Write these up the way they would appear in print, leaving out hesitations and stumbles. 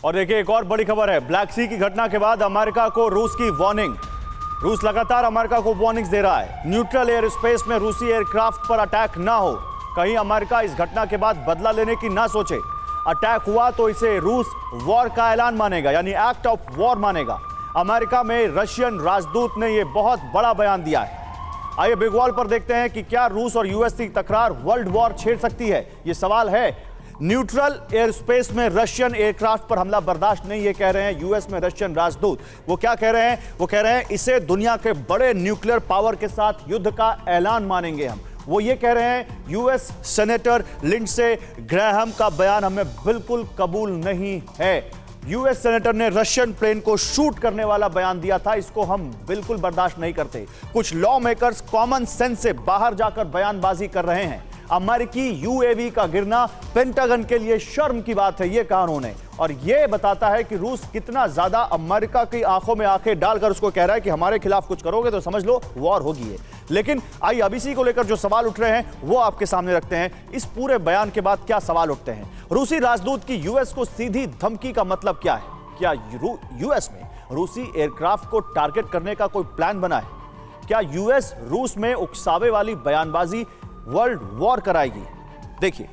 और देखिए एक और बड़ी खबर है। ब्लैक सी की घटना के बाद अमेरिका को रूस की वार्निंग। रूस लगातार अमेरिका को वार्निंग्स दे रहा है। न्यूट्रल एयर स्पेस में रूसी एयरक्राफ्ट पर अटैक ना हो। कहीं अमेरिका इस घटना के बाद बदला लेने की ना सोचे। अटैक हुआ तो इसे रूस वॉर का ऐलान मानेगा, यानी एक्ट ऑफ वॉर मानेगा। अमेरिका में रशियन राजदूत ने यह बहुत बड़ा बयान दिया है। आइए बिग वॉल पर देखते हैं कि क्या रूस और यूएस की तकरार वर्ल्ड वॉर छेड़ सकती है। यह सवाल है। न्यूट्रल एयर स्पेस में रशियन एयरक्राफ्ट पर हमला बर्दाश्त नहीं, ये कह रहे हैं यूएस में रशियन राजदूत। वो क्या कह रहे हैं? वो कह रहे हैं इसे दुनिया के बड़े न्यूक्लियर पावर के साथ युद्ध का ऐलान मानेंगे हम। वो ये कह रहे हैं यूएस सेनेटर लिंडसे ग्रैहम का बयान हमें बिल्कुल कबूल नहीं है। यूएस सेनेटर ने रशियन प्लेन को शूट करने वाला बयान दिया था, इसको हम बिल्कुल बर्दाश्त नहीं करते। कुछ लॉ मेकर्स कॉमन सेंस से बाहर जाकर बयानबाजी कर रहे हैं। अमेरिकी यूएवी का गिरना पेंटागन के लिए शर्म की बात है, यह कहा उन्होंने। और यह बताता है कि रूस कितना ज्यादा अमेरिका की आंखों में आंखें डालकर उसको कह रहा है कि हमारे खिलाफ कुछ करोगे तो समझ लो वॉर होगी है। लेकिन आइए अब इसी को लेकर जो सवाल उठ रहे हैं वो आपके सामने रखते हैं। इस पूरे बयान के बाद क्या सवाल उठते हैं? रूसी राजदूत की यूएस को सीधी धमकी का मतलब क्या है? क्या यूएस में रूसी एयरक्राफ्ट को टारगेट करने का कोई प्लान बना है? क्या यूएस रूस में उकसावे वाली बयानबाजी वर्ल्ड वॉर कराएगी? देखिए।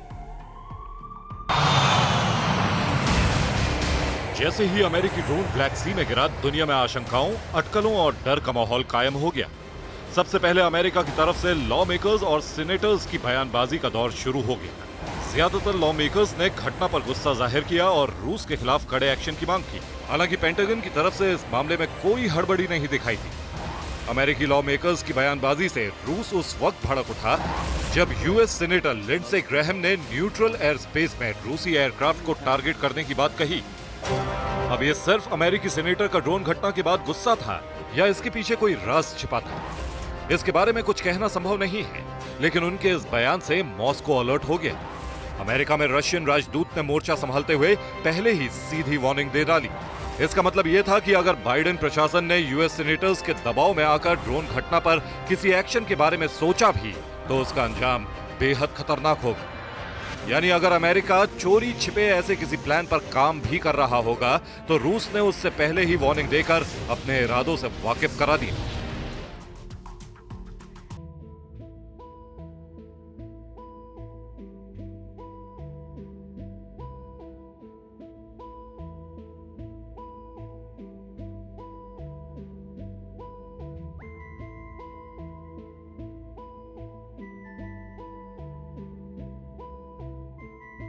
जैसे ही अमेरिकी ड्रोन ब्लैक सी में गिरा, दुनिया में आशंकाओं, अटकलों और डर का माहौल कायम हो गया। सबसे पहले अमेरिका की तरफ से लॉ मेकर्स और सीनेटर्स की बयानबाजी का दौर शुरू हो गया। ज्यादातर लॉ मेकर्स ने घटना पर गुस्सा जाहिर किया और रूस के खिलाफ कड़े एक्शन की मांग की। हालांकि पेंटागन की तरफ से इस मामले में कोई हड़बड़ी नहीं दिखाई दी। अमेरिकी लॉ मेकर्स की बयानबाजी से रूस उस वक्त भड़क उठा जब यूएस सेनेटर लिंडसे ग्रैहम ने न्यूट्रल एयर स्पेस में रूसी एयरक्राफ्ट को टारगेट करने की बात कही। अब ये सिर्फ अमेरिकी सेनेटर का ड्रोन घटना के बाद गुस्सा था या इसके पीछे कोई राज छिपा था, इसके बारे में कुछ कहना संभव नहीं है। लेकिन उनके इस बयान से मॉस्को अलर्ट हो गया। अमेरिका में रशियन राजदूत ने मोर्चा संभालते हुए पहले ही सीधी वार्निंग दे डाली। इसका मतलब यह था कि अगर बाइडेन प्रशासन ने यूएस सेनेटर्स के दबाव में आकर ड्रोन घटना पर किसी एक्शन के बारे में सोचा भी तो उसका अंजाम बेहद खतरनाक होगा। यानी अगर अमेरिका चोरी छिपे ऐसे किसी प्लान पर काम भी कर रहा होगा तो रूस ने उससे पहले ही वार्निंग देकर अपने इरादों से वाकिफ करा दिया।